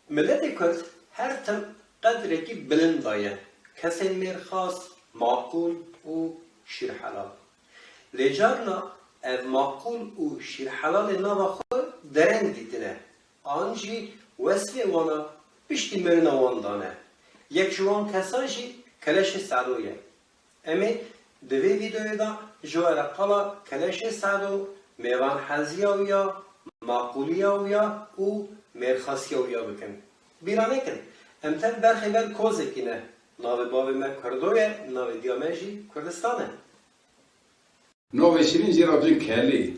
ملت کرد هر تم قدرکی بلند دایه کسی مرخاص معقول و شیر حلال لجارنا اف معقول و شیر حلال نوا خود درنگ دیدنه آنجی وصفه وانا پشتی مرنا وان دانه یک جوان کسانجی کلش سعدویه امی دوی ویدیوی دا جوال قلا کلش سعدو میوان حزیه ویا معقولیه ویا و مرخاصیه ویا بکن بیرانه کن امتن برخی بر کوزه کنه ناو باوی ما کردویه ناو دیامجی کردستانه ناو شیرین جرابجن کلی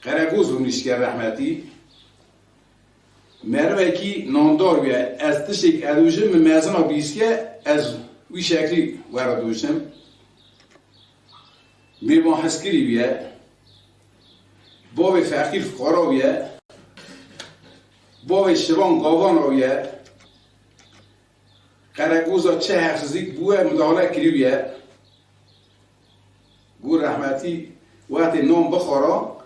قرقوز و نیشگر رحمتی مروه کی نامدار بیه از تشک ادوشم ممازن بیسکه از وی شکلی وردوشم میرمان حسکری بیه باوی فقیر فقارا بیه باوی شبان قاوان بیه قرقوزا چه حقزیک بوه مداله کری بیه گور رحمتی وقت نام بخورا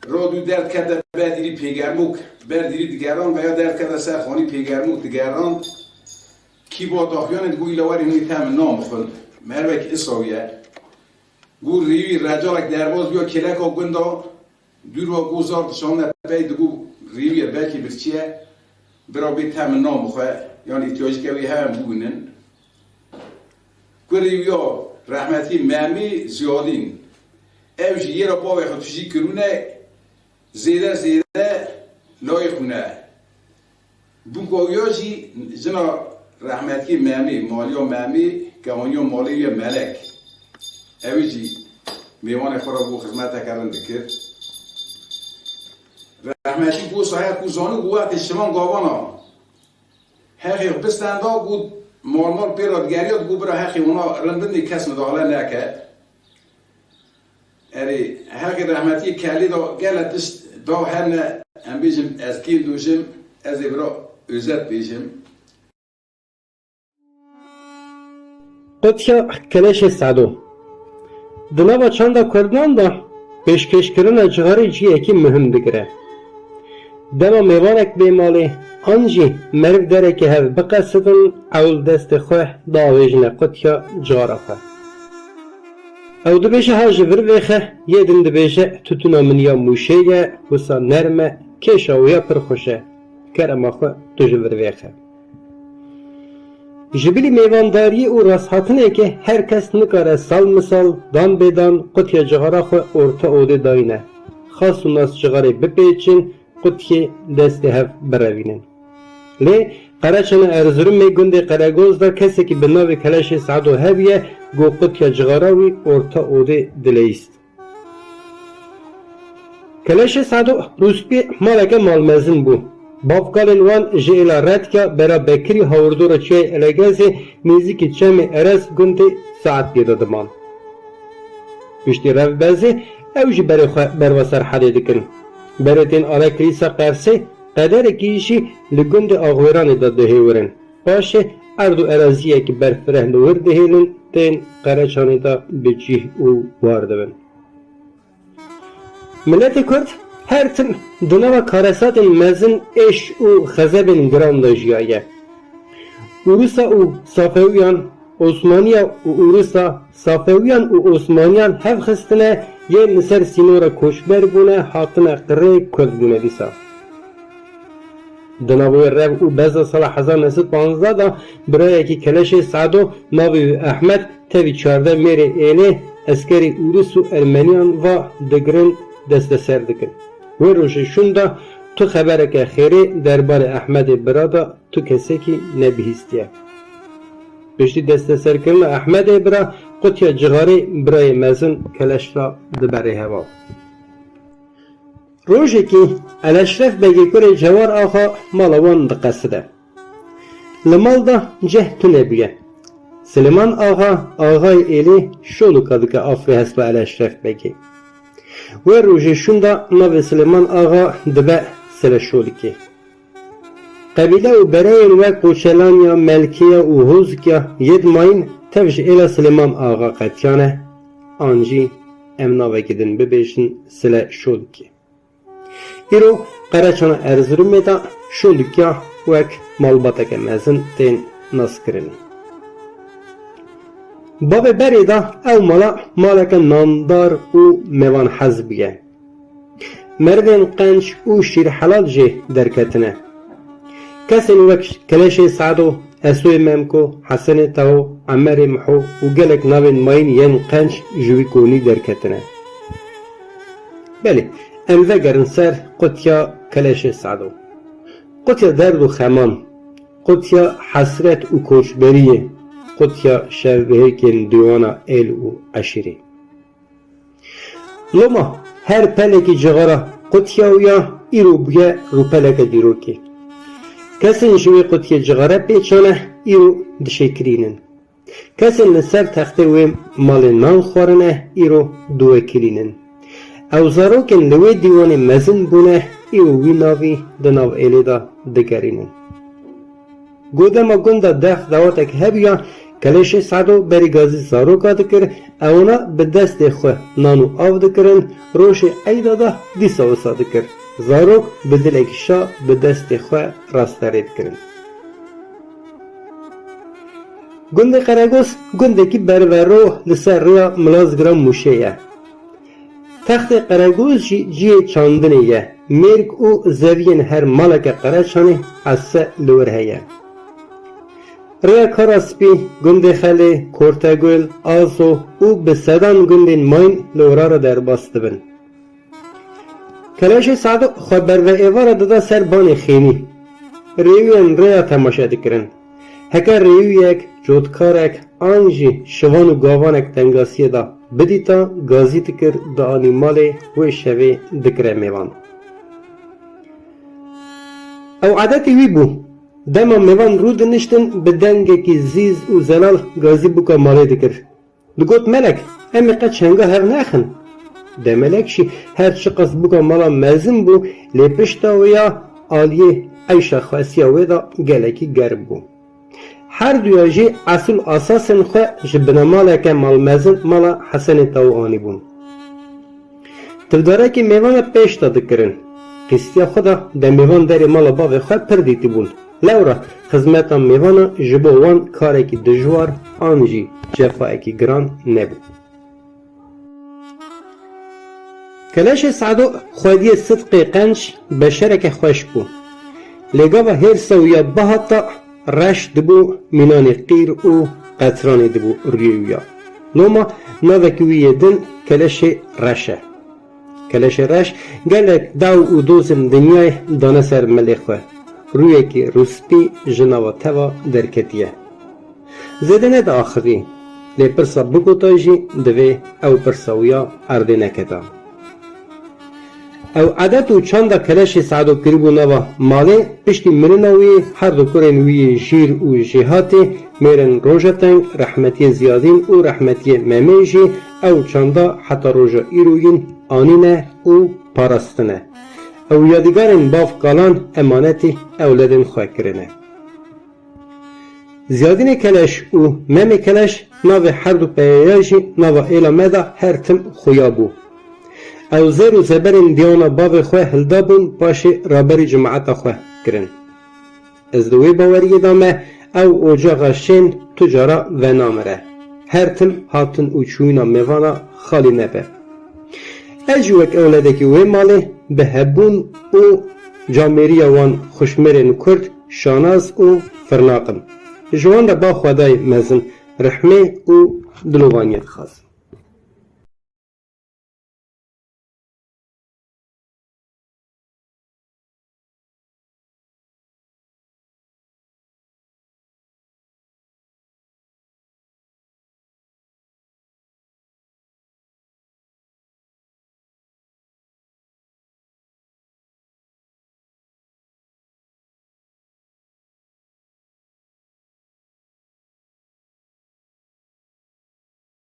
را دو درد کرده بردیری پیگرموک بردیری دیگران و یا درد کرده سرخانی پیگرموک دیگران کی با داخیان گوی لواری همی تهم نام خود مروک اصلاویه گور ریوی رجالک درباز بیا کلک ها گنده دور و گوزار شانه پید گو ریوی بلکی برچیه برا بی تهم نام خود یعنی احتیاجی که وی هم بگونن گور ریوی ها رحمتی مهمی زیادین اوشی یه را باوی خودشی کرونه زیده لایخونه بونگویاجی جنا رحمتی مهمی مالیا مهمی گوانیا مالی ملک اوشی میوان خورا بو خدمت کردن دکر رحمتی بو صحیح کوزانو گوهت شمان گاوانا حقی بستنده بود مال پیرادگریات گو برا حقی اونا رندنی کس مداخله نکرد اری حقی رحمتی کلی دا گلتش دا هر نه هم بیشم از کی دوشم از برا özet بیشم قطیا کلش سعدو دنوا چند کردن دا پیشکش کردن جغاری جی اکی مهم بگیره دما میوانک بیمالی آنجی مرد داره که هف بقصدن اول دست خواه داویجنه قطیا جغارا خواه او دو بیشه ها جبر بیخه یه دن دو بیشه توتونا منیا موشه یه وسا نرمه کشا ویا پر خوشه کرما خواه تو جبر بیخه جبلی میوانداری او راسحاتنه که هر کس نکاره سال مثال دان بیدان قطیا جغارا خواه ارتا اوده داینه خاص و ناس جغاری بپیچن قطی دست هف بروینن لی قرچن ارزرم می گنده قرگوز دا کسی که بناوی کلش سعدو هبیه گو قطیا جغاراوی ارتا اوده دلیست کلش سعدو روسپی مالک مالمزن بو بافکالن وان جیلا رد که برا بکری هاوردورا چای الگازی میزی که چمی ارز گنده ساعت بیده دمان پشتی رو بازی اوجی برواسر حده دکن براتین آلا کلیسا قرسه قدر کیشی لگند آغویران داده هیورن باشه اردو ارازیه که برفره لور دهیلن تین قرچانی دا بچیه او وارده بن ملت کرد هر تن دنوا کارسات مزن اش او خزبن گرام دا جیایه اوروسا او صافویان عثمانیا و اوروسا صافویان و عثمانیان هف خستنه یه نسر سینورا کشبر بونه حاطنه قره کد بونه دیسا دنابوی رب او بزا سال 1915 دا برای که کلش سعدو نابی احمد تاوی 14 میره ایله اسکری اوروس و ارمنیان و دگرن دست سر دکن و روششون دا تو خبره که خیره دربار احمد برادا تو کسی که نبیستیه پشتی دست سر کردن احمد برا قطیا جغاری برای مزن کلش را دبره هوا روزی که الاشرف بگی کره جوار آخا مالوان دقصده لمال دا جه تو نبیه سلیمان آقا آقای ایلی شولو کده که آفری هست با الاشرف بگی و روزی شون دا نو سلیمان آقا دبه سر شولکی قبیله و براین و قوچلانیا ملکیه و هوزکیا ید ماین تفش ایلا سلیمان آقا قطیانه آنجی امنا وگیدن ببیشن سل شولکی ایرو قرچان ارزروم دا şolukya wek malbateke mezin tên nas kirini. Bavê berê da ew mala maleke namdar û mevan hez biye. Merdên qenç û şîrhelal jê derketine. Kesên wek Keleşê Sedo, Esoyê Memko, Hesenê Tao, Emerê Miho û gelek navên mayîn yên qenç ji wî konî derketine. Belê, em vegerin ser qutiya Keleşê Sedo. Qutiya derd û xeman, qutiya hesret û koçberiyê, qutiya şevbihêkên dîwana êl û eşîrê. Loma her pelekî cigara qutiya wî îro bûye rûpeleke dîrokê. Kesên ji wê qutiyê cigara pêçane îro dişêkirînin. Kesên li ser textê wê malê nan xwarine îro duwekirînin. Ew zarokên li wê dîwanê mezin bûne îro wî navî di nav êlê da digerînin. Godema gunda dex dawatek hebiya Keleşê Sedo berî gazî zaroka dikir, ewna bi destê xwe nan û av dikirin, rojê eyda da dîsa wisa dikir. Zarok bi dilekî şa bi destê xwe rasterê dikirin. Gundê Qeregos gundekî bervero li ser rêya Milazgiran Mûşê ye. Textê Qeregos jî ciyê çandinê ye. Mêrg û zeviyên her maleke Qereçanê esse li wir heye. Rêya Karaspî, gundê Xelê, Kortegul, Azo û bi sedan gundên mayîn li wirara derbas dibin. Keleşê Sedo xwe berve êvara dida ser banê xênî. Rêwiyên rêya temaşe dikirin. Heke rêwiyek, cotkarek, an jî şivan û gavanek tengasiyê da bidîta gazî dikir di anî malê wê şevê dikire mêvan. Ew adetê wî bû. Dema mêvan rû diniştin bi dengekî zîz û zelal gazî bûka malê dikir. Digot melek, em ê qet çenga hev nexin. Demelek jî her çi qas bûka mala mezin bû, lê pişta wê ya aliyê eyşa xwesiya wê da gelekî germ bû. Her duya jî esil asasên xwe ji binemaleke malmezin mala Hesenê Tao anî bûn. Tivdarekî mêvana pêş da dikirin. Qîstiya xwe da de mêvan derê mala bavê xwe pir dîtî bûn. Lewra xizmeta mêvana ji bo wan karekî dijwar an jî cefayekî giran nebû. Keleşê Sedo xwediyê sidqê qenç beşereke xweş bû. Lêgava hêrsa wî ya bihata reş dibû mînanê qîr û qetranê dibû rûyê wî ya. Loma navekî wî yê din Keleşê Reş e. Keleşê Reş gelek dew û dozên dinyayê dane ser melê xwe. Rûyekî rûspî ji nava teva derketiye. Zêde nede axirî, lê pirsa bigota jî divê ew pirsa wî ya erdê neketa. Ew edet û çanda Keleşê Sedo kiribû nava malê, piştî mirina wî her du kurên wî yê jîr û jêhatê mêrên Rojeteng, Rehmetiyê Ziyadîn û Rehmetiyê Memê jî ew çanda heta roja îroyîn anîne û parastine. Ew yadîgarên bav qalan emanetî ewledên xwe kirine. Ziyadînê Keleş û Memê Keleş navê her du peyeya jî nava êla me da her tim xuya bû. Ew zer û zeberên dîwana bavê xwe hilda bûn paşê raberî cemaeta xwe kirin. Ez di wê baweriyê da me ew ocaxa şên tu cara venamire. Her tim hatin û çûyîna mêvana xalî nebe. Ez jî wek ewledekî wê malê bi hebûn û camêriya wan xuşmerên Kurd şanaz û firnaqim. Ji wan re ba Xwedayê mezin rihmê û dilovaniyê dixwazim.